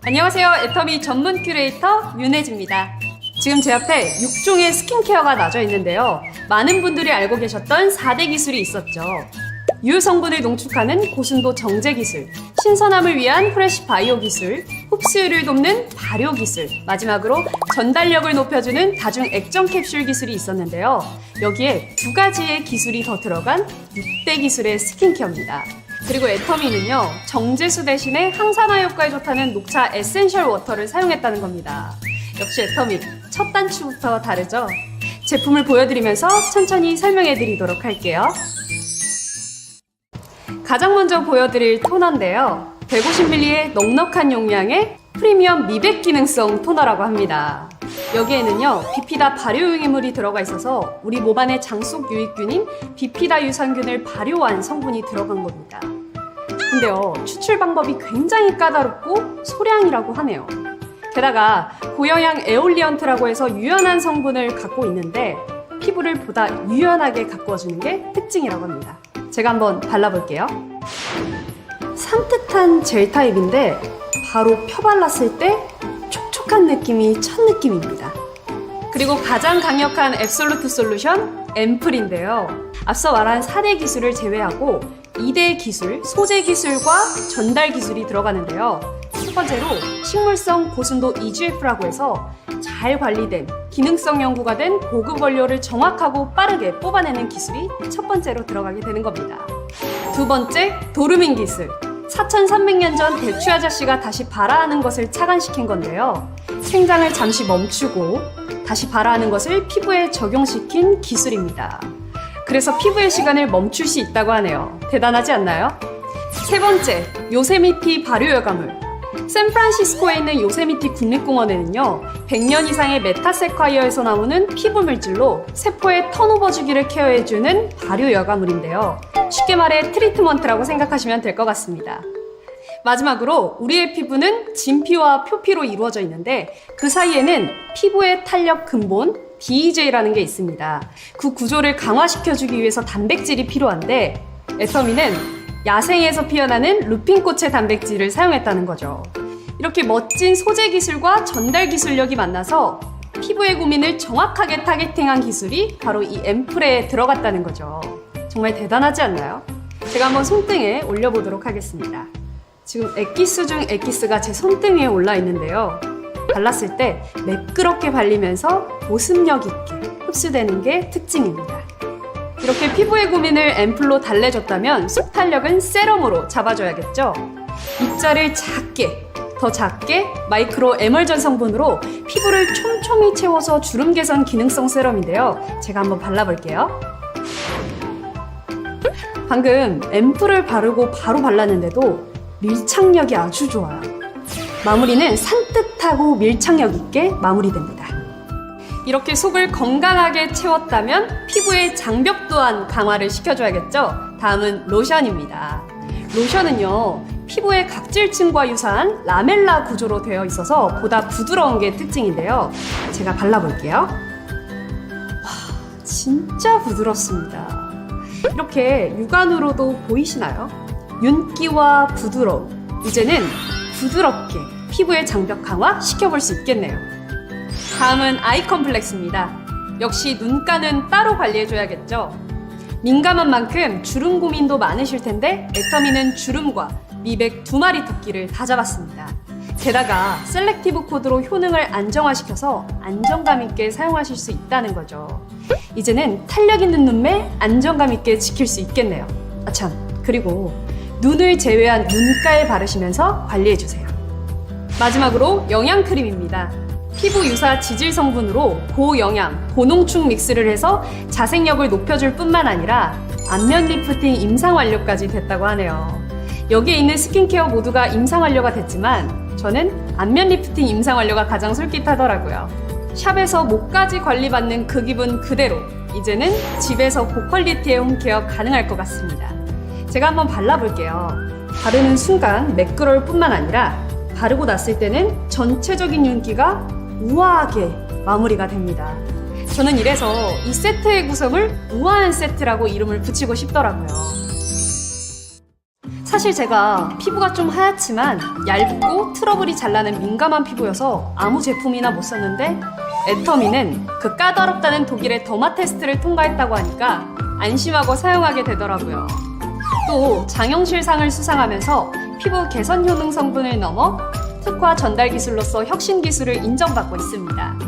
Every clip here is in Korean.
안녕하세요. 애터미 전문 큐레이터 윤혜지입니다. 지금 제 앞에 6종의 스킨케어가 놔져 있는데요. 많은 분들이 알고 계셨던 4대 기술이 있었죠. 유효성분을 농축하는 고순도 정제 기술, 신선함을 위한 프레시 바이오 기술, 흡수율을 돕는 발효 기술, 마지막으로 전달력을 높여주는 다중 액정 캡슐 기술이 있었는데요. 여기에 2가지의 기술이 더 들어간 6대 기술의 스킨케어입니다. 그리고 애터미는요, 정제수 대신에 항산화 효과에 좋다는 녹차 에센셜 워터를 사용했다는 겁니다. 역시 애터미, 첫 단추부터 다르죠? 제품을 보여드리면서 천천히 설명해 드리도록 할게요. 가장 먼저 보여드릴 토너인데요. 150ml의 넉넉한 용량의 프리미엄 미백 기능성 토너라고 합니다. 여기에는요, 비피다 발효유기물이 들어가 있어서 우리 몸 안의 장속 유익균인 비피다 유산균을 발효한 성분이 들어간 겁니다. 근데요, 추출 방법이 굉장히 까다롭고 소량이라고 하네요. 게다가 고영양 에올리언트라고 해서 유연한 성분을 갖고 있는데 피부를 보다 유연하게 가꾸어주는 게 특징이라고 합니다. 제가 한번 발라볼게요. 산뜻한 젤 타입인데 바로 펴발랐을 때 촉촉한 느낌이 첫 느낌입니다. 그리고 가장 강력한 앱솔루트 솔루션 앰플인데요. 앞서 말한 4대 기술을 제외하고 2대 기술, 소재 기술과 전달 기술이 들어가는데요. 첫 번째로 식물성 고순도 EGF라고 해서 잘 관리된 기능성 연구가 된 고급 원료를 정확하고 빠르게 뽑아내는 기술이 첫 번째로 들어가게 되는 겁니다. 두 번째, 도르민 기술. 4300년 전 대추 아저씨가 다시 발화하는 것을 착안시킨 건데요. 생장을 잠시 멈추고 다시 발화하는 것을 피부에 적용시킨 기술입니다. 그래서 피부의 시간을 멈출 수 있다고 하네요. 대단하지 않나요? 세 번째, 요세미티 발효여과물. 샌프란시스코에 있는 요세미티 국립공원에는요, 100년 이상의 메타세콰이어에서 나오는 피부 물질로 세포의 턴오버 주기를 케어해주는 발효여과물인데요. 쉽게 말해 트리트먼트라고 생각하시면 될 것 같습니다. 마지막으로 우리의 피부는 진피와 표피로 이루어져 있는데 그 사이에는 피부의 탄력 근본 DEJ라는 게 있습니다. 그 구조를 강화시켜주기 위해서 단백질이 필요한데 애터미는 야생에서 피어나는 루핀꽃의 단백질을 사용했다는 거죠. 이렇게 멋진 소재 기술과 전달 기술력이 만나서 피부의 고민을 정확하게 타겟팅한 기술이 바로 이 앰플에 들어갔다는 거죠. 정말 대단하지 않나요? 제가 한번 손등에 올려보도록 하겠습니다. 지금 엑기스 중 엑기스가 제 손등 위에 올라 있는데요. 발랐을 때 매끄럽게 발리면서 보습력 있게 흡수되는 게 특징입니다. 이렇게 피부의 고민을 앰플로 달래줬다면 속탄력은 세럼으로 잡아줘야겠죠? 입자를 작게, 더 작게 마이크로 에멀전 성분으로 피부를 촘촘히 채워서 주름 개선 기능성 세럼인데요. 제가 한번 발라볼게요. 방금 앰플을 바르고 바로 발랐는데도 밀착력이 아주 좋아요. 마무리는 산뜻하고 밀착력 있게 마무리됩니다. 이렇게 속을 건강하게 채웠다면 피부의 장벽 또한 강화를 시켜줘야겠죠? 다음은 로션입니다. 로션은요, 피부의 각질층과 유사한 라멜라 구조로 되어 있어서 보다 부드러운 게 특징인데요. 제가 발라볼게요. 와, 진짜 부드럽습니다. 이렇게 육안으로도 보이시나요? 윤기와 부드러움. 이제는 부드럽게 피부의 장벽 강화 시켜볼 수 있겠네요. 다음은 아이 컴플렉스입니다. 역시 눈가는 따로 관리해줘야겠죠. 민감한 만큼 주름 고민도 많으실 텐데 애터미는 주름과 미백 2마리 토끼를 다 잡았습니다. 게다가 셀렉티브 코드로 효능을 안정화시켜서 안정감 있게 사용하실 수 있다는 거죠. 이제는 탄력 있는 눈매 안정감 있게 지킬 수 있겠네요. 아참, 그리고 눈을 제외한 눈가에 바르시면서 관리해주세요. 마지막으로 영양크림입니다. 피부 유사 지질 성분으로 고영양, 고농축 믹스를 해서 자생력을 높여줄 뿐만 아니라 안면 리프팅 임상 완료까지 됐다고 하네요. 여기에 있는 스킨케어 모두가 임상 완료가 됐지만 저는 안면 리프팅 임상 완료가 가장 솔깃하더라고요. 샵에서 목까지 관리받는 그 기분 그대로 이제는 집에서 고퀄리티의 홈케어 가능할 것 같습니다. 제가 한번 발라볼게요. 바르는 순간 매끄러울 뿐만 아니라 바르고 났을 때는 전체적인 윤기가 우아하게 마무리가 됩니다. 저는 이래서 이 세트의 구성을 우아한 세트라고 이름을 붙이고 싶더라고요. 사실 제가 피부가 좀 하얗지만 얇고 트러블이 잘 나는 민감한 피부여서 아무 제품이나 못 썼는데 애터미는 그 까다롭다는 독일의 더마 테스트를 통과했다고 하니까 안심하고 사용하게 되더라고요. 또 장영실상을 수상하면서 피부 개선 효능 성분을 넘어 특화 전달 기술로서 혁신 기술을 인정받고 있습니다.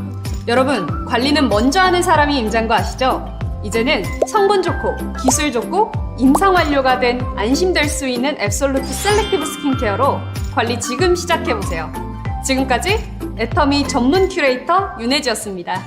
여러분, 관리는 먼저 하는 사람이 임자인 거 아시죠? 이제는 성분 좋고 기술 좋고 임상 완료가 된 안심될 수 있는 앱솔루트 셀렉티브 스킨케어로 관리 지금 시작해보세요. 지금까지 애터미 전문 큐레이터 윤혜지였습니다.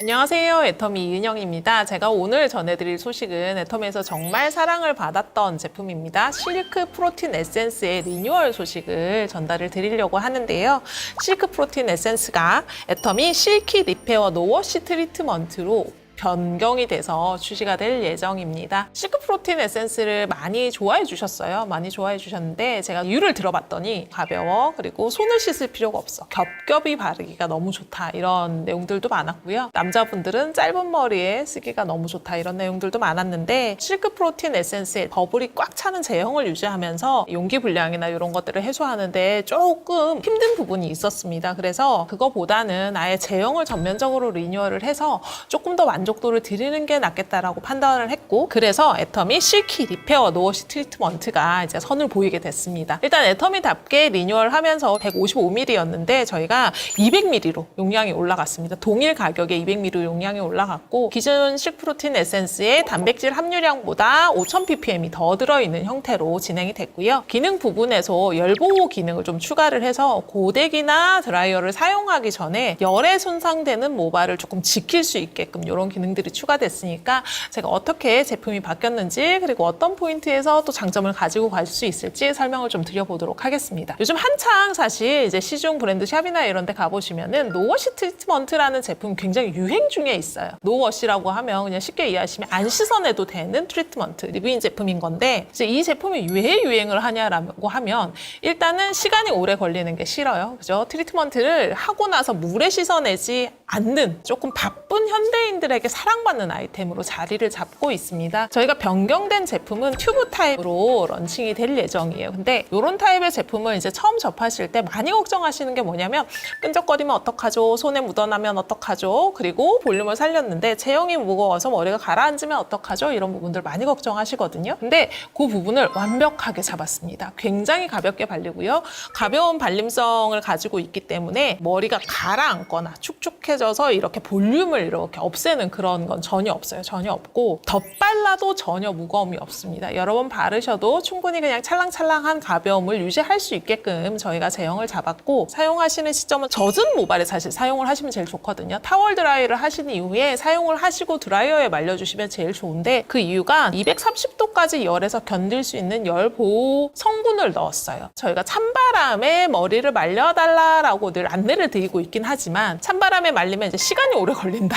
안녕하세요. 애터미 이은영입니다. 제가 오늘 전해드릴 소식은 애터미에서 정말 사랑을 받았던 제품입니다. 실크 프로틴 에센스의 리뉴얼 소식을 전달을 드리려고 하는데요. 실크 프로틴 에센스가 애터미 실키 리페어 노워시 트리트먼트로 변경이 돼서 출시가 될 예정입니다. 실크 프로틴 에센스를 많이 좋아해 주셨어요. 많이 좋아해 주셨는데 제가 이유를 들어봤더니 가벼워, 그리고 손을 씻을 필요가 없어, 겹겹이 바르기가 너무 좋다, 이런 내용들도 많았고요. 남자분들은 짧은 머리에 쓰기가 너무 좋다, 이런 내용들도 많았는데 실크 프로틴 에센스의 버블이 꽉 차는 제형을 유지하면서 용기 불량이나 이런 것들을 해소하는데 조금 힘든 부분이 있었습니다. 그래서 그거보다는 아예 제형을 전면적으로 리뉴얼을 해서 조금 더 만족도를 드리는 게 낫겠다라고 판단을 했고, 그래서 애터미 실키 리페어 노워시 트리트먼트가 이제 선을 보이게 됐습니다. 일단 애터미답게 리뉴얼하면서 155ml였는데 저희가 200ml로 용량이 올라갔습니다. 동일 가격에 200ml 용량이 올라갔고, 기존 실크 프로틴 에센스의 단백질 함유량보다 5000ppm이 더 들어있는 형태로 진행이 됐고요. 기능 부분에서 열 보호 기능을 좀 추가를 해서 고데기나 드라이어를 사용하기 전에 열에 손상되는 모발을 조금 지킬 수 있게끔 이런 기능들이 추가됐으니까 제가 어떻게 제품이 바뀌었는지, 그리고 어떤 포인트에서 또 장점을 가지고 갈 수 있을지 설명을 좀 드려보도록 하겠습니다. 요즘 한창 사실 이제 시중 브랜드 샵이나 이런 데 가보시면은 노워시 트리트먼트라는 제품 굉장히 유행 중에 있어요. 노워시라고 하면 그냥 쉽게 이해하시면 안 씻어내도 되는 트리트먼트, 리브인 제품인 건데, 이제 이 제품이 왜 유행을 하냐라고 하면 일단은 시간이 오래 걸리는 게 싫어요. 그죠? 트리트먼트를 하고 나서 물에 씻어내지 않는 조금 바쁜 현대인들에게 사랑받는 아이템으로 자리를 잡고 있습니다. 저희가 변경된 제품은 튜브 타입으로 런칭이 될 예정이에요. 근데 이런 타입의 제품을 이제 처음 접하실 때 많이 걱정하시는 게 뭐냐면 끈적거리면 어떡하죠? 손에 묻어나면 어떡하죠? 그리고 볼륨을 살렸는데 제형이 무거워서 머리가 가라앉으면 어떡하죠? 이런 부분들 많이 걱정하시거든요. 근데 그 부분을 완벽하게 잡았습니다. 굉장히 가볍게 발리고요. 가벼운 발림성을 가지고 있기 때문에 머리가 가라앉거나 축축해져서 이렇게 볼륨을 이렇게 없애는 그런 건 전혀 없어요. 전혀 없고 덧발라도 전혀 무거움이 없습니다. 여러 번 바르셔도 충분히 그냥 찰랑찰랑한 가벼움을 유지할 수 있게끔 저희가 제형을 잡았고, 사용하시는 시점은 젖은 모발에 사실 사용을 하시면 제일 좋거든요. 타월 드라이를 하신 이후에 사용을 하시고 드라이어에 말려주시면 제일 좋은데, 그 이유가 230도까지 열에서 견딜 수 있는 열 보호 성분을 넣었어요. 저희가 찬바람에 머리를 말려달라라고 늘 안내를 드리고 있긴 하지만 찬바람에 말리면 이제 시간이 오래 걸린다.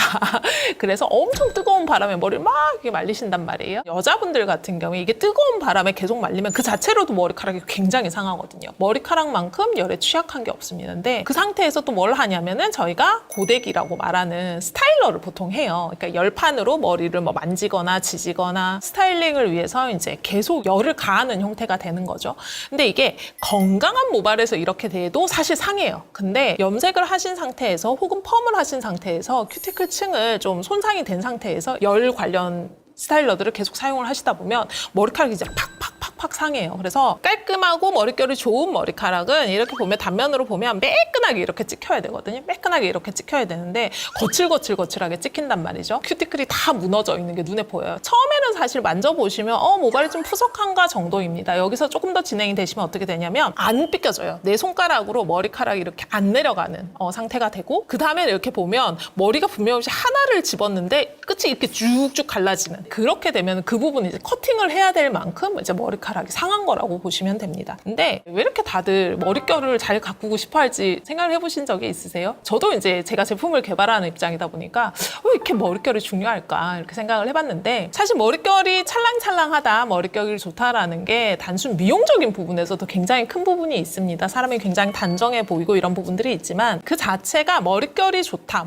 그래서 엄청 뜨거운 바람에 머리를 막 이렇게 말리신단 말이에요. 여자분들 같은 경우에 이게 뜨거운 바람에 계속 말리면 그 자체로도 머리카락이 굉장히 상하거든요. 머리카락만큼 열에 취약한 게 없습니다. 근데 그 상태에서 또 뭘 하냐면은 저희가 고데기라고 말하는 스타일러를 보통 해요. 그러니까 열판으로 머리를 뭐 만지거나 지지거나 스타일링을 위해서 이제 계속 열을 가하는 형태가 되는 거죠. 근데 이게 건강한 모발에서 이렇게 돼도 사실 상해요. 근데 염색을 하신 상태에서 혹은 펌을 하신 상태에서 큐티클 층을 좀 손상이 된 상태에서 열 관련 스타일러들을 계속 사용을 하시다 보면 머리카락이 이제 팍팍 상해요. 그래서 깔끔하고 머릿결이 좋은 머리카락은 이렇게 보면 단면으로 보면 매끈하게 이렇게 찍혀야 되거든요. 매끈하게 이렇게 찍혀야 되는데 거칠거칠하게 찍힌단 말이죠. 큐티클이 다 무너져 있는 게 눈에 보여요. 처음에는 사실 만져보시면 모발이 좀 푸석한가 정도입니다. 여기서 조금 더 진행이 되시면 어떻게 되냐면 안 삐껴져요. 내 손가락으로 머리카락이 이렇게 안 내려가는 상태가 되고, 그 다음에 이렇게 보면 머리가 분명히 하나를 집었는데 끝이 이렇게 쭉쭉 갈라지는, 그렇게 되면 그 부분 이제 커팅을 해야 될 만큼 이제 머리카락이 상한 거라고 보시면 됩니다. 근데 왜 이렇게 다들 머릿결을 잘 가꾸고 싶어 할지 생각을 해보신 적이 있으세요? 저도 이제 제가 제품을 개발하는 입장이다 보니까 왜 이렇게 머릿결이 중요할까 이렇게 생각을 해봤는데, 사실 머릿결이 찰랑찰랑하다, 머릿결이 좋다라는 게 단순 미용적인 부분에서도 굉장히 큰 부분이 있습니다. 사람이 굉장히 단정해 보이고 이런 부분들이 있지만 그 자체가 머릿결이 좋다,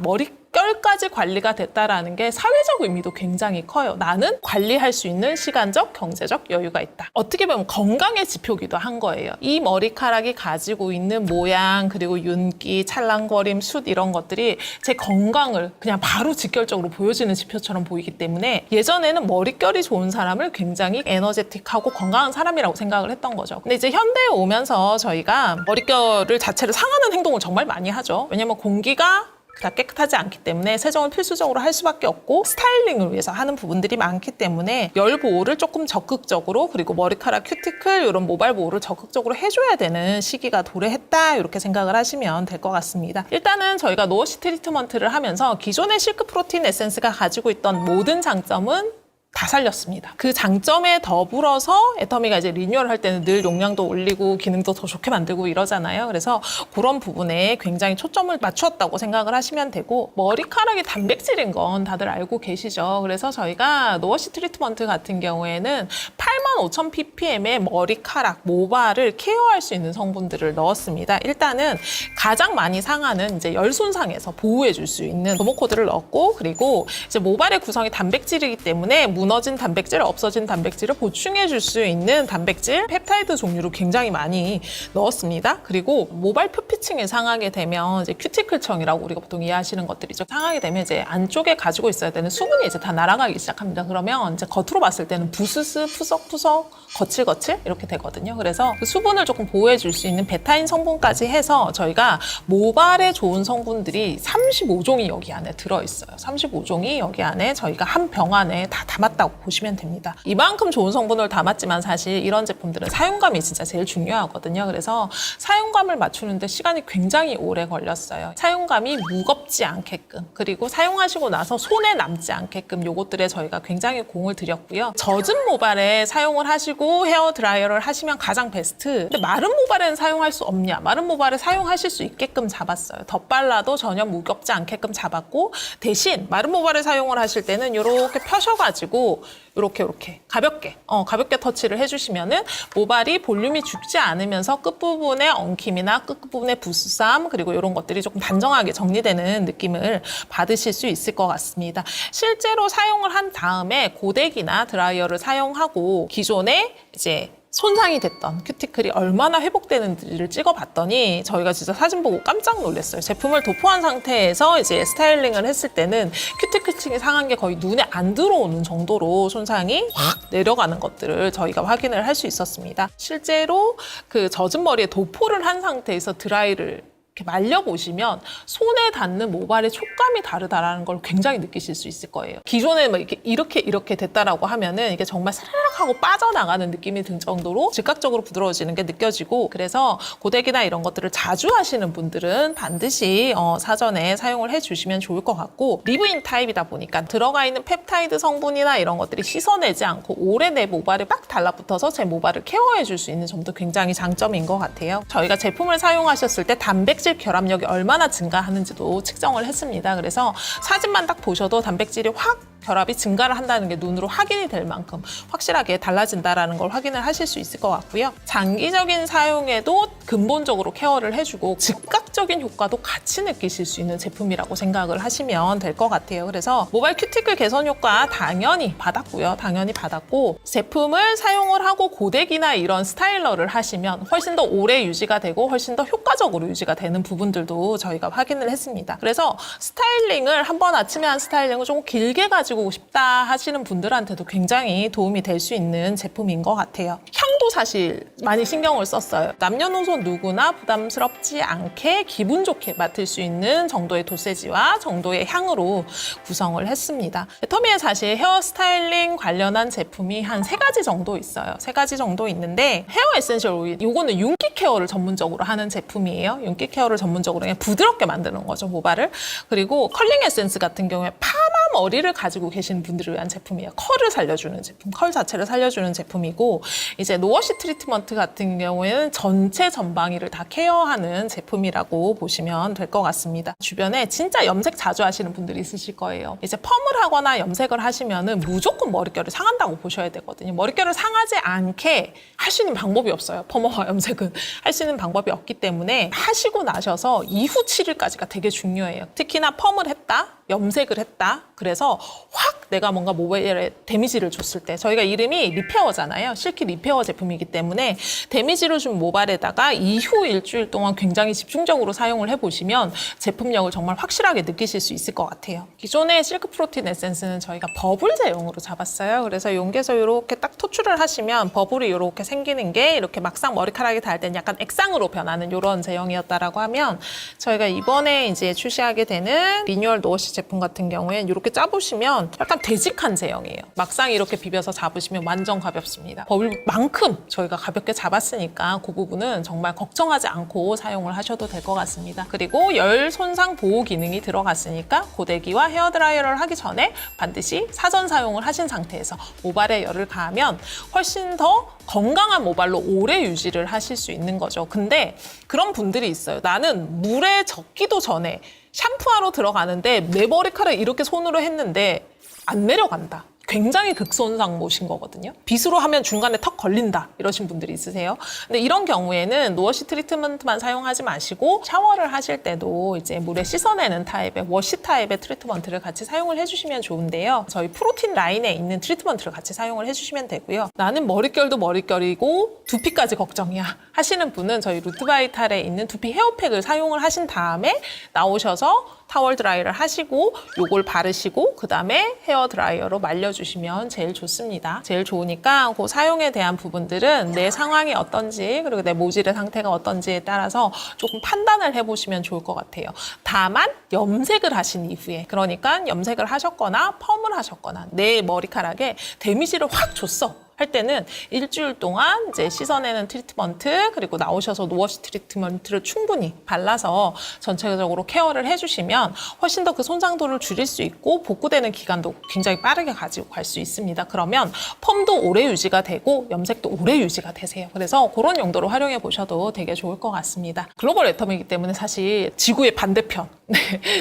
결까지 관리가 됐다라는 게 사회적 의미도 굉장히 커요. 나는 관리할 수 있는 시간적, 경제적 여유가 있다. 어떻게 보면 건강의 지표기도 한 거예요. 이 머리카락이 가지고 있는 모양, 그리고 윤기, 찰랑거림, 숱 이런 것들이 제 건강을 그냥 바로 직결적으로 보여지는 지표처럼 보이기 때문에 예전에는 머릿결이 좋은 사람을 굉장히 에너제틱하고 건강한 사람이라고 생각을 했던 거죠. 근데 이제 현대에 오면서 저희가 머릿결을 자체를 상하는 행동을 정말 많이 하죠. 왜냐면 공기가 다 깨끗하지 않기 때문에 세정을 필수적으로 할 수밖에 없고 스타일링을 위해서 하는 부분들이 많기 때문에 열 보호를 조금 적극적으로, 그리고 머리카락, 큐티클 이런 모발 보호를 적극적으로 해줘야 되는 시기가 도래했다, 이렇게 생각을 하시면 될 것 같습니다. 일단은 저희가 노워시 트리트먼트를 하면서 기존의 실크 프로틴 에센스가 가지고 있던 모든 장점은 다 살렸습니다. 그 장점에 더불어서 애터미가 이제 리뉴얼 할 때는 늘 용량도 올리고 기능도 더 좋게 만들고 이러잖아요. 그래서 그런 부분에 굉장히 초점을 맞추었다고 생각을 하시면 되고, 머리카락이 단백질인 건 다들 알고 계시죠. 그래서 저희가 노워시 트리트먼트 같은 경우에는 85,000ppm의 머리카락, 모발을 케어할 수 있는 성분들을 넣었습니다. 일단은 가장 많이 상하는 이제 열 손상에서 보호해 줄 수 있는 프로모코드를 넣었고, 그리고 이제 모발의 구성이 단백질이기 때문에 무너진 단백질, 없어진 단백질을 보충해 줄 수 있는 단백질, 펩타이드 종류를 굉장히 많이 넣었습니다. 그리고 모발 표피층이 상하게 되면 이제 큐티클청이라고 우리가 보통 이해하시는 것들이죠. 상하게 되면 이제 안쪽에 가지고 있어야 되는 수분이 이제 다 날아가기 시작합니다. 그러면 이제 겉으로 봤을 때는 부스스, 푸석푸석, 거칠거칠 이렇게 되거든요. 그래서 그 수분을 조금 보호해 줄 수 있는 베타인 성분까지 해서 저희가 모발에 좋은 성분들이 35종이 여기 안에 들어있어요. 35종이 여기 안에 저희가 한 병 안에 다 담았다고 보시면 됩니다. 이만큼 좋은 성분을 담았지만 사실 이런 제품들은 사용감이 진짜 제일 중요하거든요. 그래서 사용감을 맞추는데 시간이 굉장히 오래 걸렸어요. 사용감이 무겁지 않게끔, 그리고 사용하시고 나서 손에 남지 않게끔 요것들에 저희가 굉장히 공을 들였고요. 젖은 모발에 사용을 하시고 헤어 드라이어를 하시면 가장 베스트. 근데 마른 모발에는 사용할 수 없냐? 마른 모발에 사용하실 수 있게끔 잡았어요. 덧발라도 전혀 무겁지 않게끔 잡았고, 대신 마른 모발에 사용을 하실 때는 이렇게 펴셔가지고 이렇게 가볍게 터치를 해주시면은 모발이 볼륨이 죽지 않으면서 끝부분의 엉킴이나 끝부분의 부스함, 그리고 이런 것들이 조금 단정하게 정리되는 느낌을 받으실 수 있을 것 같습니다. 실제로 사용을 한 다음에 고데기나 드라이어를 사용하고 기존에 이제 손상이 됐던 큐티클이 얼마나 회복되는지를 찍어봤더니 저희가 진짜 사진 보고 깜짝 놀랐어요. 제품을 도포한 상태에서 이제 스타일링을 했을 때는 큐티클층이 상한 게 거의 눈에 안 들어오는 정도로 손상이 확 내려가는 것들을 저희가 확인을 할 수 있었습니다. 실제로 그 젖은 머리에 도포를 한 상태에서 드라이를 이렇게 말려보시면 손에 닿는 모발의 촉감이 다르다라는 걸 굉장히 느끼실 수 있을 거예요. 기존에 막 이렇게 됐다라고 하면은 이게 정말 사르륵 하고 빠져나가는 느낌이 들 정도로 즉각적으로 부드러워지는 게 느껴지고, 그래서 고데기나 이런 것들을 자주 하시는 분들은 반드시 사전에 사용을 해주시면 좋을 것 같고, 리브인 타입이다 보니까 들어가 있는 펩타이드 성분이나 이런 것들이 씻어내지 않고 오래 내 모발에 빡 달라붙어서 제 모발을 케어해 줄 수 있는 점도 굉장히 장점인 것 같아요. 저희가 제품을 사용하셨을 때 단백질 결합력이 얼마나 증가하는지도 측정을 했습니다. 그래서 사진만 딱 보셔도 단백질이 확 결합이 증가를 한다는 게 눈으로 확인이 될 만큼 확실하게 달라진다는 걸 확인을 하실 수 있을 것 같고요. 장기적인 사용에도 근본적으로 케어를 해주고 즉각적인 효과도 같이 느끼실 수 있는 제품이라고 생각을 하시면 될 것 같아요. 그래서 모발 큐티클 개선 효과 당연히 받았고, 제품을 사용을 하고 고데기나 이런 스타일러를 하시면 훨씬 더 오래 유지가 되고 훨씬 더 효과적으로 유지가 되는 부분들도 저희가 확인을 했습니다. 그래서 스타일링을 한번 아침에 한 스타일링을 좀 길게 가지고 싶다 하시는 분들한테도 굉장히 도움이 될 수 있는 제품인 것 같아요. 향도 사실 많이 신경을 썼어요. 남녀노소 누구나 부담스럽지 않게 기분 좋게 맡을 수 있는 정도의 도세지와 정도의 향으로 구성을 했습니다. 애터미에 사실 헤어 스타일링 관련한 제품이 한 3가지 정도 있어요. 3가지 정도 있는데, 헤어 에센셜 오일, 이거는 윤기 케어를 전문적으로 하는 제품이에요. 윤기 케어를 전문적으로 그냥 부드럽게 만드는 거죠, 모발을. 그리고 컬링 에센스 같은 경우에 파마 머리를 가지고 계시는 분들을 위한 제품이에요. 컬을 살려주는 제품, 컬 자체를 살려주는 제품이고, 이제 노워시 트리트먼트 같은 경우에는 전체 전방위를 다 케어하는 제품이라고 보시면 될 것 같습니다. 주변에 진짜 염색 자주 하시는 분들이 있으실 거예요. 이제 펌을 하거나 염색을 하시면은 무조건 머릿결을 상한다고 보셔야 되거든요. 머릿결을 상하지 않게 할 수 있는 방법이 없어요. 펌과 염색은 할 수 있는 방법이 없기 때문에 하시고 나셔서 이후 7일까지가 되게 중요해요. 특히나 펌을 했다? 염색을 했다. 그래서 확 내가 뭔가 모발에 데미지를 줬을 때, 저희가 이름이 리페어잖아요. 실키 리페어 제품이기 때문에 데미지를 준 모발에다가 이후 일주일 동안 굉장히 집중적으로 사용을 해보시면 제품력을 정말 확실하게 느끼실 수 있을 것 같아요. 기존의 실크 프로틴 에센스는 저희가 버블 제형으로 잡았어요. 그래서 용기에서 이렇게 딱 토출을 하시면 버블이 이렇게 생기는 게 이렇게 막상 머리카락이 닿을 때는 약간 액상으로 변하는 이런 제형이었다라고 하면, 저희가 이번에 이제 출시하게 되는 리뉴얼 노워시 제품 같은 경우엔 이렇게 짜보시면 약간 되직한 제형이에요. 막상 이렇게 비벼서 잡으시면 완전 가볍습니다. 버블만큼 저희가 가볍게 잡았으니까 그 부분은 정말 걱정하지 않고 사용을 하셔도 될 것 같습니다. 그리고 열 손상 보호 기능이 들어갔으니까 고데기와 헤어드라이어를 하기 전에 반드시 사전 사용을 하신 상태에서 모발에 열을 가하면 훨씬 더 건강한 모발로 오래 유지를 하실 수 있는 거죠. 근데 그런 분들이 있어요. 나는 물에 젖기도 전에 샴푸하러 들어가는데 내 머리카락 이렇게 손으로 했는데 안 내려간다. 굉장히 극손상모신 거거든요. 빗으로 하면 중간에 턱 걸린다 이러신 분들이 있으세요. 근데 이런 경우에는 노워시 트리트먼트만 사용하지 마시고 샤워를 하실 때도 이제 물에 씻어내는 타입의 워시 타입의 트리트먼트를 같이 사용을 해주시면 좋은데요. 저희 프로틴 라인에 있는 트리트먼트를 같이 사용을 해주시면 되고요. 나는 머릿결도 머릿결이고 두피까지 걱정이야 하시는 분은 저희 루트바이탈에 있는 두피 헤어팩을 사용을 하신 다음에 나오셔서 타월 드라이를 하시고 요걸 바르시고 그 다음에 헤어 드라이어로 말려주시면 제일 좋습니다. 제일 좋으니까 그 사용에 대한 부분들은 내 상황이 어떤지 그리고 내 모질의 상태가 어떤지에 따라서 조금 판단을 해보시면 좋을 것 같아요. 다만 염색을 하신 이후에, 그러니까 염색을 하셨거나 펌을 하셨거나 내 머리카락에 데미지를 확 줬어 할 때는 일주일 동안 이제 씻어내는 트리트먼트 그리고 나오셔서 노워시 트리트먼트를 충분히 발라서 전체적으로 케어를 해주시면 훨씬 더 그 손상도를 줄일 수 있고 복구되는 기간도 굉장히 빠르게 가지고 갈 수 있습니다. 그러면 펌도 오래 유지가 되고 염색도 오래 유지가 되세요. 그래서 그런 용도로 활용해 보셔도 되게 좋을 것 같습니다. 글로벌 애텀이기 때문에 사실 지구의 반대편,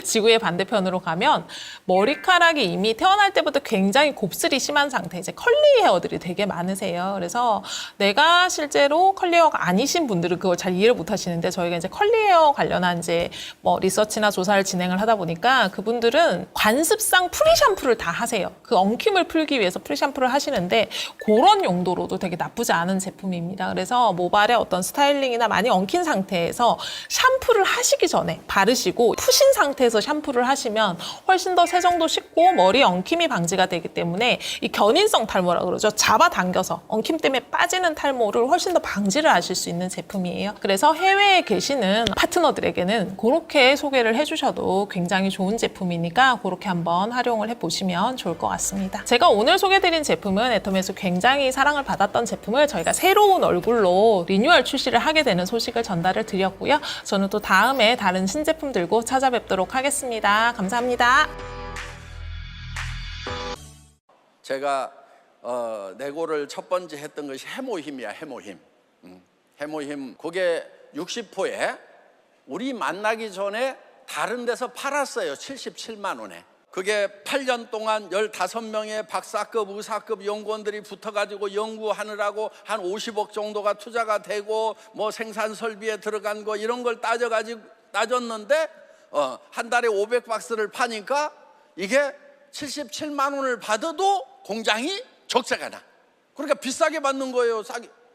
지구의 반대편으로 가면 머리카락이 이미 태어날 때부터 굉장히 곱슬이 심한 상태, 이제 컬리 헤어들이 되게 많으세요. 그래서 내가 실제로 컬리 헤어가 아니신 분들은 그걸 잘 이해를 못 하시는데, 저희가 이제 컬리 헤어 관련한 이제 뭐 리서치나 조사를 진행을 하다 보니까 그분들은 관습상 프리 샴푸를 다 하세요. 그 엉킴을 풀기 위해서 프리 샴푸를 하시는데 그런 용도로도 되게 나쁘지 않은 제품입니다. 그래서 모발에 어떤 스타일링이나 많이 엉킨 상태에서 샴푸를 하시기 전에 바르시고 푸신 상태에서 샴푸를 하시면 훨씬 더 세정도 쉽고 머리 엉킴이 방지가 되기 때문에 이 견인성 탈모라 그러죠. 잡아당겨서 엉킴 때문에 빠지는 탈모를 훨씬 더 방지를 하실 수 있는 제품이에요. 그래서 해외에 계시는 파트너들에게는 그렇게 소개를 해주셔도 굉장히 좋은 제품이니까 그렇게 한번 활용을 해보시면 좋을 것 같습니다. 제가 오늘 소개드린 제품은 애텀에서 굉장히 사랑을 받았던 제품을 저희가 새로운 얼굴로 리뉴얼 출시를 하게 되는 소식을 전달을 드렸고요. 저는 또 다음에 다른 신제품 들고 찾아뵙도록 하겠습니다. 감사합니다. 제가 내고를 첫 번째 했던 것이 해모힘이야. 해모힘. 해모힘 그게 60호에 우리 만나기 전에 다른 데서 팔았어요. 77만 원에. 그게 8년 동안 15명의 박사급, 의사급 연구원들이 붙어가지고 연구하느라고 한 50억 정도가 투자가 되고 뭐 생산 설비에 들어간 거 이런 걸 따졌는데 한 달에 500박스를 파니까 이게 77만 원을 받아도 공장이 적자가 나. 그러니까 비싸게 받는 거예요.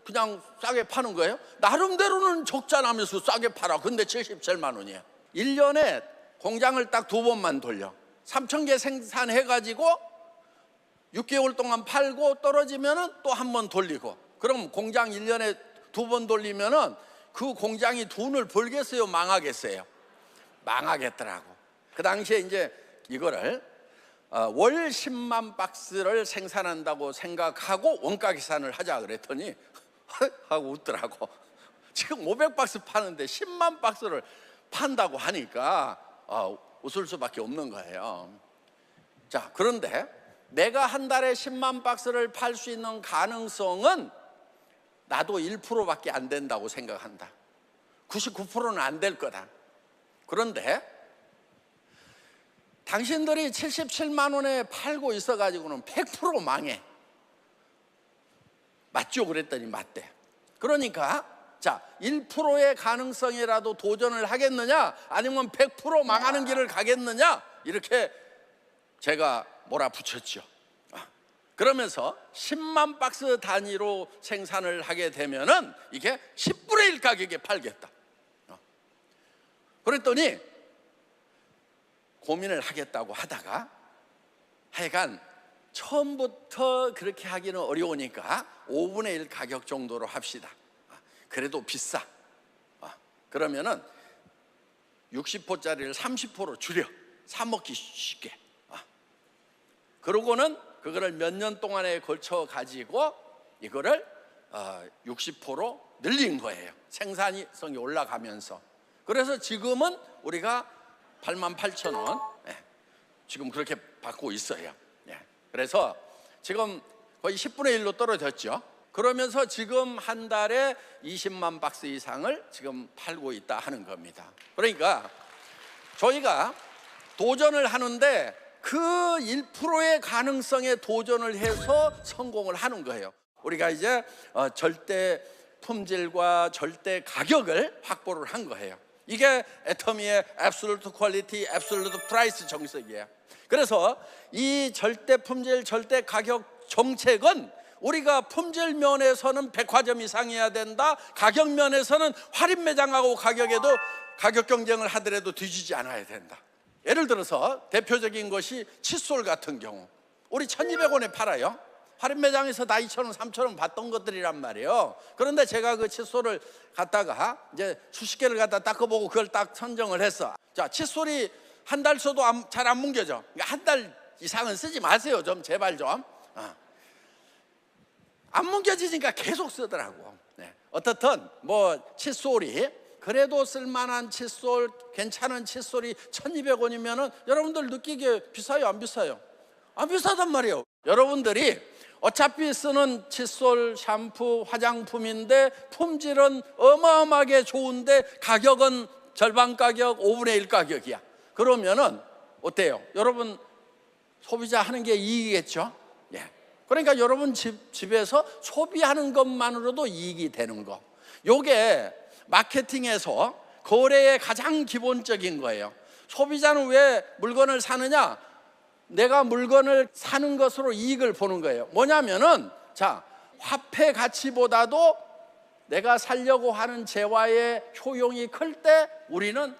그냥 싸게 파는 거예요. 나름대로는 적자 나면서 싸게 팔아. 근데 77만 원이야. 1년에 공장을 딱 2번만 돌려. 3,000개 생산해가지고 6개월 동안 팔고 떨어지면은 또 한 번 돌리고. 그럼 공장 1년에 2번 돌리면은 그 공장이 돈을 벌겠어요? 망하겠어요? 망하겠더라고. 그 당시에 이제 이거를 월 10만 박스를 생산한다고 생각하고 원가 계산을 하자 그랬더니 하고 웃더라고. 지금 500박스 파는데 10만 박스를 판다고 하니까 웃을 수밖에 없는 거예요. 자, 그런데 내가 한 달에 10만 박스를 팔 수 있는 가능성은 나도 1%밖에 안 된다고 생각한다. 99%는 안 될 거다. 그런데 당신들이 77만 원에 팔고 있어가지고는 100% 망해. 맞죠? 그랬더니 맞대. 그러니까 자, 1%의 가능성이라도 도전을 하겠느냐 아니면 100% 망하는 길을 가겠느냐 이렇게 제가 몰아붙였죠. 그러면서 10만 박스 단위로 생산을 하게 되면은 이게 10분의 1 가격에 팔겠다. 그랬더니 고민을 하겠다고 하다가 하여간 처음부터 그렇게 하기는 어려우니까 5분의 1 가격 정도로 합시다. 그래도 비싸. 그러면은 60포짜리를 30포로 줄여 사 먹기 쉽게. 그러고는 그거를 몇 년 동안에 걸쳐 가지고 이거를 60포로 늘린 거예요. 생산성이 올라가면서. 그래서 지금은 우리가 88,000원 지금 그렇게 받고 있어요. 그래서 지금 거의 10분의 1로 떨어졌죠. 그러면서 지금 한 달에 20만 박스 이상을 지금 팔고 있다 하는 겁니다. 그러니까 저희가 도전을 하는데 그 1%의 가능성에 도전을 해서 성공을 하는 거예요. 우리가 이제 절대 품질과 절대 가격을 확보를 한 거예요. 이게 애터미의 Absolute Quality, Absolute Price 정책이에요. 그래서 이 절대 품질, 절대 가격 정책은 우리가 품질 면에서는 백화점 이상이어야 된다. 가격 면에서는 할인 매장하고 가격에도 가격 경쟁을 하더라도 뒤지지 않아야 된다. 예를 들어서 대표적인 것이 칫솔 같은 경우 우리 1,200원에 팔아요. 할인 매장에서 다 2,000원, 3,000원 받던 것들이란 말이에요. 그런데 제가 그 칫솔을 갖다가 이제 수십 개를 갖다 닦아보고 그걸 딱 선정을 했어. 자, 칫솔이 한 달 써도 잘 안 뭉개져. 그러니까 한 달 이상은 쓰지 마세요. 좀 제발 좀. 안 뭉개지니까 계속 쓰더라고. 어떻든 뭐 칫솔이 그래도 쓸만한 칫솔, 괜찮은 칫솔이 1,200원이면은 여러분들 느끼기에 비싸요, 안 비싸요? 안 비싸단 말이에요. 여러분들이 어차피 쓰는 칫솔, 샴푸, 화장품인데 품질은 어마어마하게 좋은데 가격은 절반 가격, 5분의 1 가격이야. 그러면은 어때요? 여러분 소비자 하는 게 이익이겠죠? 그러니까 여러분 집에서 소비하는 것만으로도 이익이 되는 거. 요게 마케팅에서 거래의 가장 기본적인 거예요. 소비자는 왜 물건을 사느냐? 내가 물건을 사는 것으로 이익을 보는 거예요. 뭐냐면은 자, 화폐 가치보다도 내가 살려고 하는 재화의 효용이 클 때 우리는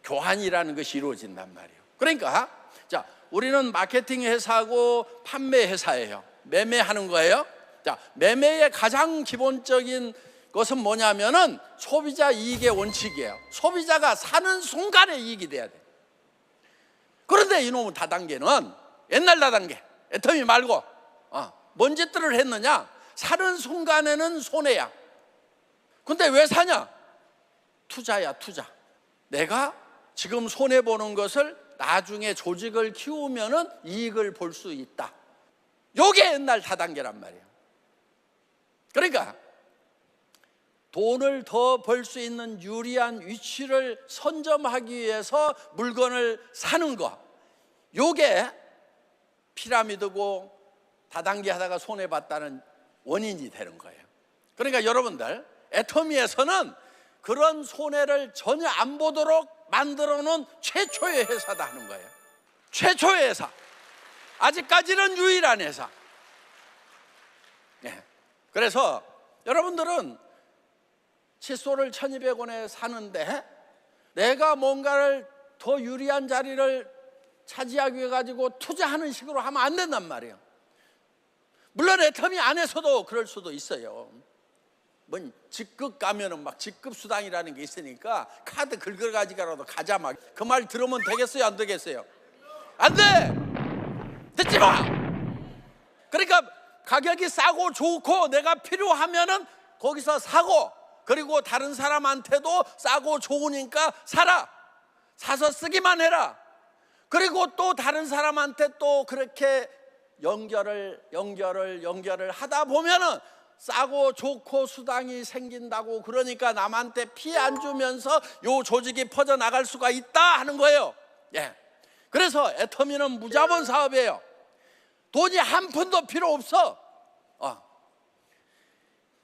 교환이라는 것이 이루어진단 말이에요. 그러니까 자, 우리는 마케팅 회사고 판매 회사예요. 매매하는 거예요. 자, 매매의 가장 기본적인 것은 뭐냐면은 소비자 이익의 원칙이에요. 소비자가 사는 순간에 이익이 돼야 돼. 그런데 이놈의 다단계는 옛날 다단계, 애터미 말고 뭔 짓들을 했느냐? 사는 순간에는 손해야. 근데 왜 사냐? 투자야, 투자. 내가 지금 손해보는 것을 나중에 조직을 키우면은 이익을 볼 수 있다. 요게 옛날 다단계란 말이에요. 그러니까 돈을 더 벌 수 있는 유리한 위치를 선점하기 위해서 물건을 사는 거, 요게 피라미드고 다단계 하다가 손해봤다는 원인이 되는 거예요. 그러니까 여러분들 애터미에서는 그런 손해를 전혀 안 보도록 만들어 놓은 최초의 회사다 하는 거예요. 최초의 회사. 아직까지는 유일한 회사. 그래서 여러분들은 칫솔을 1,200원에 사는데 내가 뭔가를 더 유리한 자리를 차지하기 위해 가지고 투자하는 식으로 하면 안 된단 말이에요. 물론 애터미 안에서도 그럴 수도 있어요. 뭔 직급 가면은 막 직급 수당이라는 게 있으니까 카드 긁어가지고라도 가자 막 그 말 들으면 되겠어요, 안 되겠어요? 안 돼! 듣지 마! 그러니까 가격이 싸고 좋고 내가 필요하면은 거기서 사고, 그리고 다른 사람한테도 싸고 좋으니까 사라. 사서 쓰기만 해라. 그리고 또 다른 사람한테 또 그렇게 연결을 하다 보면은 싸고 좋고 수당이 생긴다고, 그러니까 남한테 피해 안 주면서 요 조직이 퍼져나갈 수가 있다 하는 거예요. 그래서 애터미는 무자본 사업이에요. 돈이 한 푼도 필요 없어.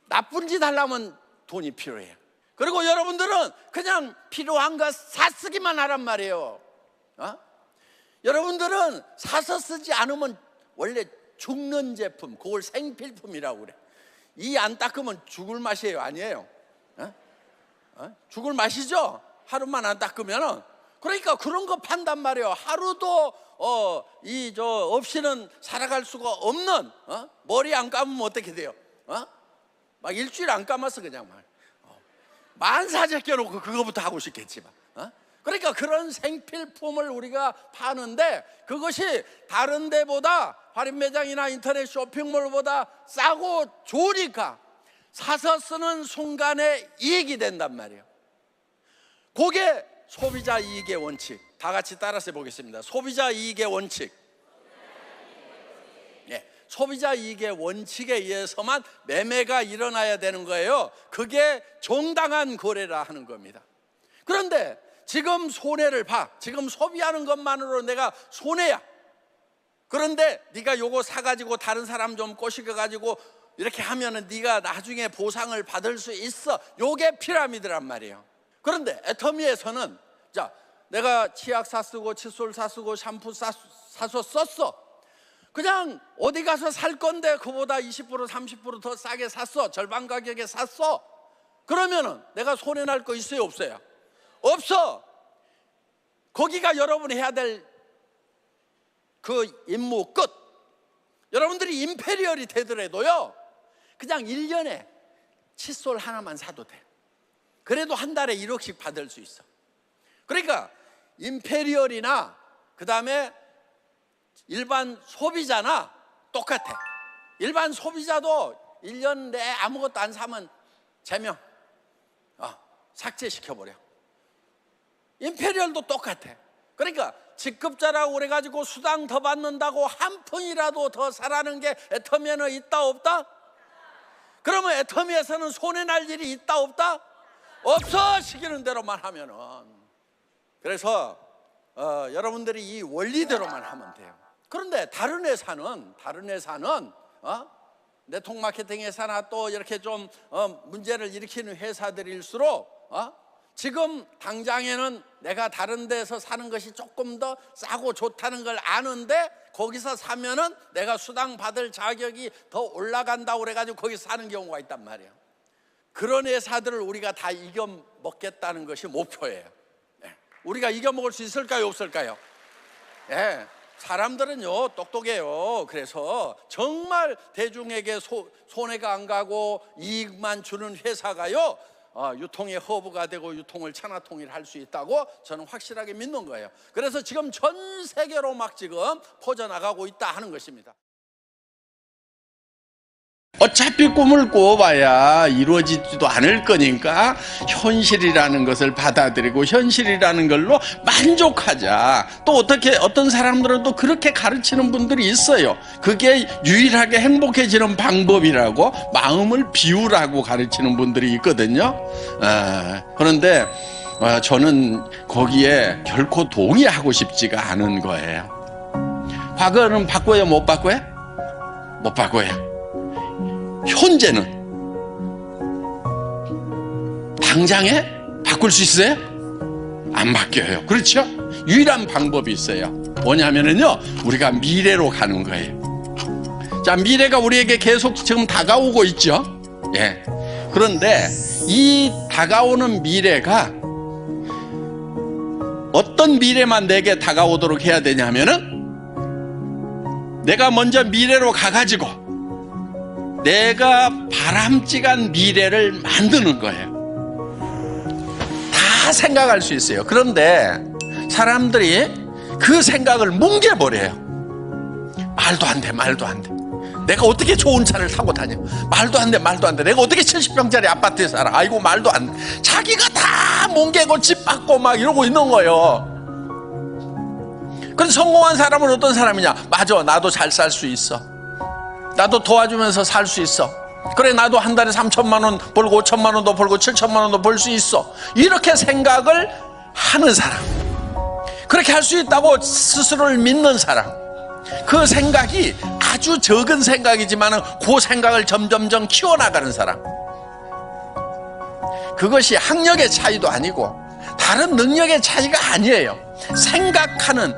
나쁜 짓 하려면 돈이 필요해요. 그리고 여러분들은 그냥 필요한 거 사 쓰기만 하란 말이에요. 여러분들은 사서 쓰지 않으면 원래 죽는 제품, 그걸 생필품이라고 그래. 이 안 닦으면 죽을 맛이에요, 아니에요? 죽을 맛이죠? 하루만 안 닦으면은. 그러니까 그런 거 판단 말이에요. 하루도 없이는 살아갈 수가 없는, 머리 안 감으면 어떻게 돼요? 막 일주일 안 감았어 그냥 말. 만사 제껴놓고 그거부터 하고 싶겠지만. 그러니까 그런 생필품을 우리가 파는데 그것이 다른 데보다 할인 매장이나 인터넷 쇼핑몰보다 싸고 좋으니까 사서 쓰는 순간에 이익이 된단 말이에요. 그게 소비자 이익의 원칙. 다 같이 따라서 해보겠습니다. 소비자 이익의 원칙. 소비자 이익의 원칙에 의해서만 매매가 일어나야 되는 거예요. 그게 정당한 거래라 하는 겁니다. 그런데 지금 손해를 봐. 지금 소비하는 것만으로 내가 손해야. 그런데 네가 요거 사가지고 다른 사람 좀 꼬시겨가지고 이렇게 하면은 네가 나중에 보상을 받을 수 있어. 요게 피라미드란 말이에요. 그런데 애터미에서는 자, 내가 치약 사쓰고 칫솔 사쓰고 샴푸 사서 썼어. 그냥 어디 가서 살 건데 그보다 20% 30% 더 싸게 샀어. 절반 가격에 샀어. 그러면은 내가 손해 날 거 있어요, 없어요? 없어. 거기가 여러분이 해야 될 그 임무 끝. 여러분들이 임페리얼이 되더라도요, 그냥 1년에 칫솔 하나만 사도 돼. 그래도 한 달에 1억씩 받을 수 있어. 그러니까 임페리얼이나 그 다음에 일반 소비자나 똑같아. 일반 소비자도 1년 내에 아무것도 안 사면 제명, 삭제시켜버려. 임페리얼도 똑같아. 그러니까 직급자라고 그래가지고 수당 더 받는다고 한 푼이라도 더 사라는 게 애터미에는 있다 없다? 그러면 애터미에서는 손해날 일이 있다 없다? 없어. 시키는 대로만 하면은. 그래서 여러분들이 이 원리대로만 하면 돼요. 그런데 다른 회사는 네트워크 마케팅 회사나 또 이렇게 좀 문제를 일으키는 회사들일수록 지금 당장에는 내가 다른 데서 사는 것이 조금 더 싸고 좋다는 걸 아는데 거기서 사면은 내가 수당 받을 자격이 더 올라간다고 그래가지고 거기서 사는 경우가 있단 말이에요. 그런 회사들을 우리가 다 이겨먹겠다는 것이 목표예요. 우리가 이겨먹을 수 있을까요, 없을까요? 사람들은요 똑똑해요. 그래서 정말 대중에게 손해가 안 가고 이익만 주는 회사가요 유통의 허브가 되고 유통을 천하통일할 수 있다고 저는 확실하게 믿는 거예요. 그래서 지금 전 세계로 막 지금 퍼져나가고 있다 하는 것입니다. 어차피 꿈을 꿔봐야 이루어지지도 않을 거니까 현실이라는 것을 받아들이고 현실이라는 걸로 만족하자. 또 어떤 사람들은 또 그렇게 가르치는 분들이 있어요. 그게 유일하게 행복해지는 방법이라고, 마음을 비우라고 가르치는 분들이 있거든요. 그런데 저는 거기에 결코 동의하고 싶지가 않은 거예요. 과거는 바꿔요, 못 바꿔요? 못 바꿔요. 현재는 당장에 바꿀 수 있어요? 안 바뀌어요. 그렇죠? 유일한 방법이 있어요. 뭐냐면은요, 우리가 미래로 가는 거예요. 자, 미래가 우리에게 계속 지금 다가오고 있죠. 그런데 이 다가오는 미래가 어떤 미래만 내게 다가오도록 해야 되냐면은 내가 먼저 미래로 가가지고 내가 바람직한 미래를 만드는 거예요. 다 생각할 수 있어요. 그런데 사람들이 그 생각을 뭉개버려요. 말도 안 돼. 내가 어떻게 좋은 차를 타고 다녀? 말도 안 돼. 내가 어떻게 70평짜리 아파트에 살아? 아이고, 말도 안 돼. 자기가 다 뭉개고 집 받고 막 이러고 있는 거예요. 그래서 성공한 사람은 어떤 사람이냐? 맞아, 나도 잘 살 수 있어. 나도 도와주면서 살 수 있어. 그래, 나도 한 달에 3천만 원 벌고 5천만 원도 벌고 7천만 원도 벌 수 있어. 이렇게 생각을 하는 사람, 그렇게 할 수 있다고 스스로를 믿는 사람, 그 생각이 아주 적은 생각이지만 그 생각을 점점점 키워나가는 사람, 그것이 학력의 차이도 아니고 다른 능력의 차이가 아니에요. 생각하는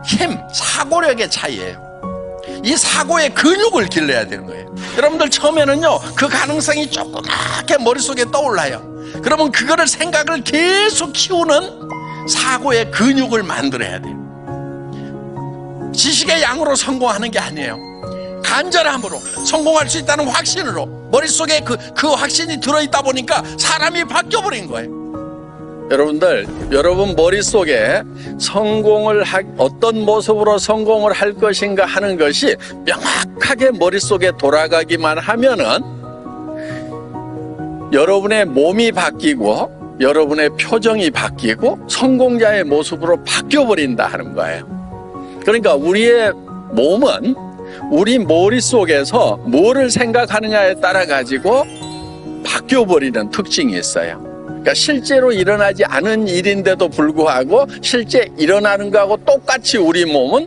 힘, 사고력의 차이예요. 이 사고의 근육을 길러야 되는 거예요. 여러분들 처음에는요, 그 가능성이 조그맣게 머릿속에 떠올라요. 그러면 그거를 생각을 계속 키우는 사고의 근육을 만들어야 돼요. 지식의 양으로 성공하는 게 아니에요. 간절함으로 성공할 수 있다는 확신으로 머릿속에 그 확신이 들어있다 보니까 사람이 바뀌어버린 거예요. 여러분들, 여러분 머릿속에 어떤 모습으로 성공을 할 것인가 하는 것이 명확하게 머릿속에 돌아가기만 하면은 여러분의 몸이 바뀌고 여러분의 표정이 바뀌고 성공자의 모습으로 바뀌어버린다 하는 거예요. 그러니까 우리의 몸은 우리 머릿속에서 뭐를 생각하느냐에 따라 가지고 바뀌어버리는 특징이 있어요. 그러니까 실제로 일어나지 않은 일인데도 불구하고 실제 일어나는 거하고 똑같이 우리 몸은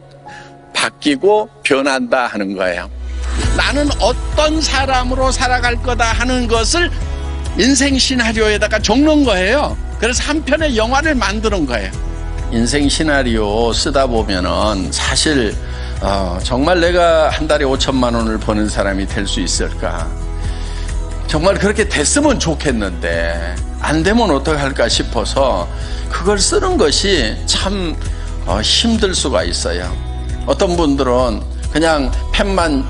바뀌고 변한다 하는 거예요. 나는 어떤 사람으로 살아갈 거다 하는 것을 인생 시나리오에다가 적는 거예요. 그래서 한 편의 영화를 만드는 거예요. 인생 시나리오 쓰다 보면은 사실 정말 내가 한 달에 5천만 원을 버는 사람이 될 수 있을까? 정말 그렇게 됐으면 좋겠는데 안 되면 어떡할까 싶어서 그걸 쓰는 것이 참 힘들 수가 있어요. 어떤 분들은 그냥 펜만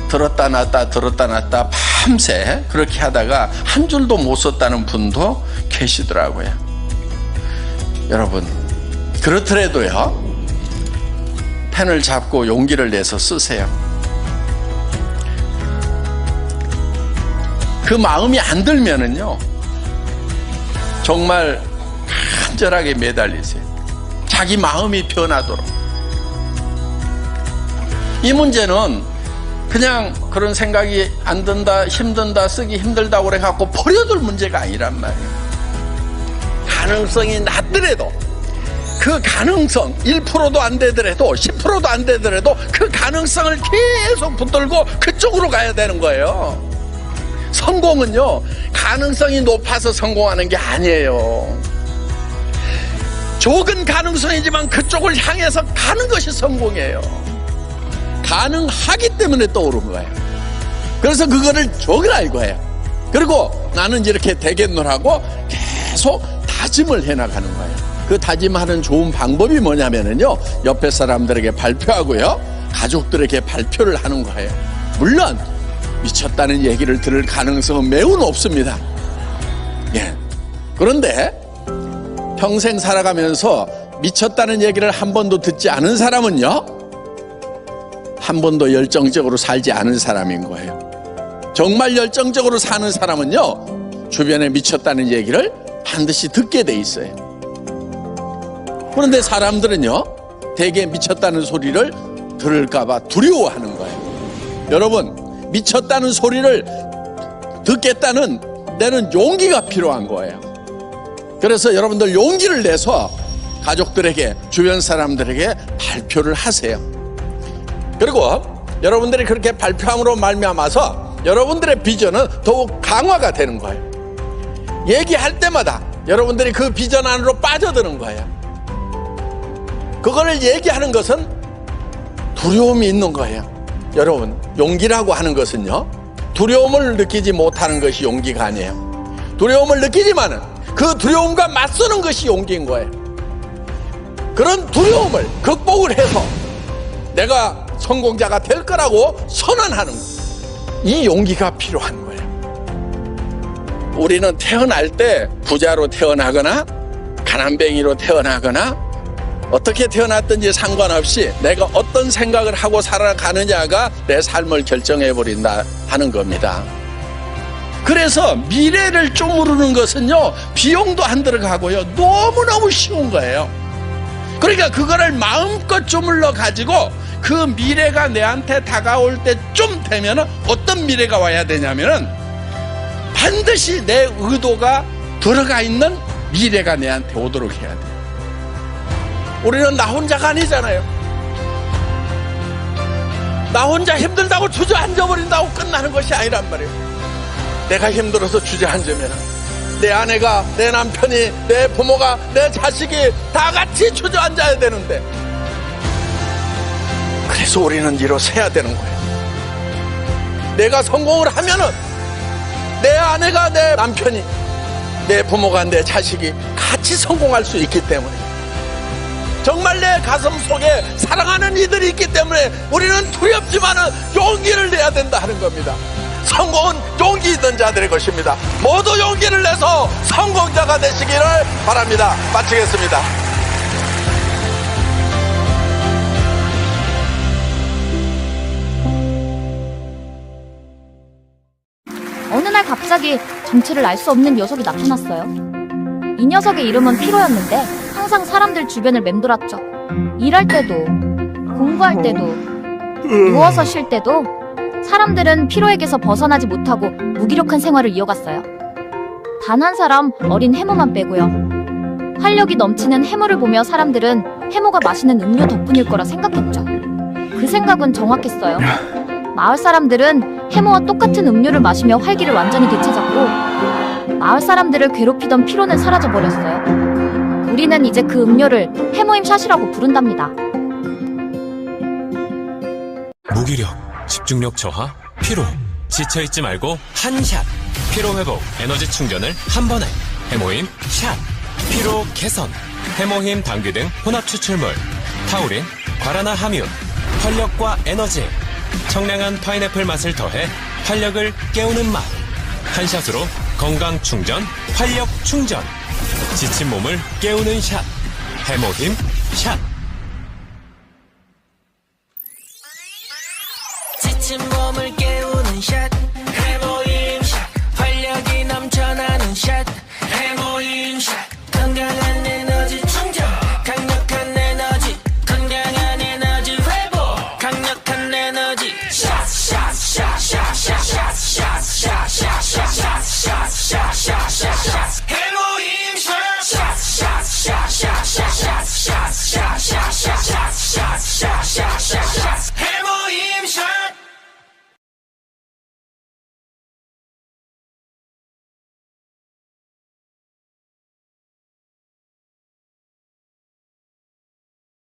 들었다 놨다 밤새 그렇게 하다가 한 줄도 못 썼다는 분도 계시더라고요. 여러분, 그렇더라도요, 펜을 잡고 용기를 내서 쓰세요. 그 마음이 안 들면은요, 정말 간절하게 매달리세요. 자기 마음이 변하도록. 이 문제는 그냥 그런 생각이 안 든다, 힘든다, 쓰기 힘들다고 그래갖고 버려둘 문제가 아니란 말이에요. 가능성이 낮더라도 그 가능성 1%도 안 되더라도 10%도 안 되더라도 그 가능성을 계속 붙들고 그쪽으로 가야 되는 거예요. 성공은요, 가능성이 높아서 성공하는 게 아니에요. 적은 가능성이지만 그쪽을 향해서 가는 것이 성공이에요. 가능하기 때문에 떠오른 거예요. 그래서 그거를 적으라고 해요. 그리고 나는 이렇게 되겠노라고 계속 다짐을 해나가는 거예요. 그 다짐하는 좋은 방법이 뭐냐면요, 옆에 사람들에게 발표하고요, 가족들에게 발표를 하는 거예요. 물론 미쳤다는 얘기를 들을 가능성은 매우 높습니다. 예. 그런데 평생 살아가면서 미쳤다는 얘기를 한 번도 듣지 않은 사람은요, 한 번도 열정적으로 살지 않은 사람인 거예요. 정말 열정적으로 사는 사람은요, 주변에 미쳤다는 얘기를 반드시 듣게 돼 있어요. 그런데 사람들은요, 대개 미쳤다는 소리를 들을까봐 두려워하는 거예요. 여러분, 미쳤다는 소리를 듣겠다는 내는 용기가 필요한 거예요. 그래서 여러분들 용기를 내서 가족들에게, 주변 사람들에게 발표를 하세요. 그리고 여러분들이 그렇게 발표함으로 말미암아서 여러분들의 비전은 더욱 강화가 되는 거예요. 얘기할 때마다 여러분들이 그 비전 안으로 빠져드는 거예요. 그거를 얘기하는 것은 두려움이 있는 거예요. 여러분, 용기라고 하는 것은요, 두려움을 느끼지 못하는 것이 용기가 아니에요. 두려움을 느끼지만은 그 두려움과 맞서는 것이 용기인 거예요. 그런 두려움을 극복을 해서 내가 성공자가 될 거라고 선언하는 거예요. 이 용기가 필요한 거예요. 우리는 태어날 때 부자로 태어나거나 가난뱅이로 태어나거나 어떻게 태어났든지 상관없이 내가 어떤 생각을 하고 살아가느냐가 내 삶을 결정해버린다 하는 겁니다. 그래서 미래를 쪼무르는 것은요, 비용도 안 들어가고요, 너무너무 쉬운 거예요. 그러니까 그거를 마음껏 쪼물러 가지고 그 미래가 내한테 다가올 때쯤 되면 어떤 미래가 와야 되냐면은 반드시 내 의도가 들어가 있는 미래가 내한테 오도록 해야 돼요. 우리는 나 혼자가 아니잖아요. 나 혼자 힘들다고 주저앉아버린다고 끝나는 것이 아니란 말이에요. 내가 힘들어서 주저앉으면 내 아내가, 내 남편이, 내 부모가, 내 자식이 다 같이 주저앉아야 되는데 그래서 우리는 일어서야 되는 거예요. 내가 성공을 하면은 내 아내가, 내 남편이, 내 부모가, 내 자식이 같이 성공할 수 있기 때문에, 정말 내 가슴 속에 사랑하는 이들이 있기 때문에 우리는 두렵지만은 용기를 내야 된다 하는 겁니다. 성공은 용기 있는 자들의 것입니다. 모두 용기를 내서 성공자가 되시기를 바랍니다. 마치겠습니다. 어느 날 갑자기 정체를 알 수 없는 녀석이 나타났어요. 이 녀석의 이름은 피로였는데 항상 사람들 주변을 맴돌았죠. 일할 때도, 공부할 때도, 누워서 쉴 때도 사람들은 피로에게서 벗어나지 못하고 무기력한 생활을 이어갔어요. 단 한 사람, 어린 해모만 빼고요. 활력이 넘치는 해모를 보며 사람들은 해모가 마시는 음료 덕분일 거라 생각했죠. 그 생각은 정확했어요. 마을 사람들은 해모와 똑같은 음료를 마시며 활기를 완전히 되찾았고, 마을 사람들을 괴롭히던 피로는 사라져버렸어요. 우리는 이제 그 음료를 해모임 샷이라고 부른답니다. 무기력, 집중력 저하, 피로, 지쳐있지 말고 한 샷! 피로 회복, 에너지 충전을 한 번에 해모힘 샷! 피로 개선, 해모힘 당귀 등 혼합 추출물, 타우린, 과라나 함유, 활력과 에너지, 청량한 파인애플 맛을 더해 활력을 깨우는 맛. 한 샷으로 건강 충전, 활력 충전, 지친 몸을 깨우는 샷, 해모힘 샷. 지친 몸을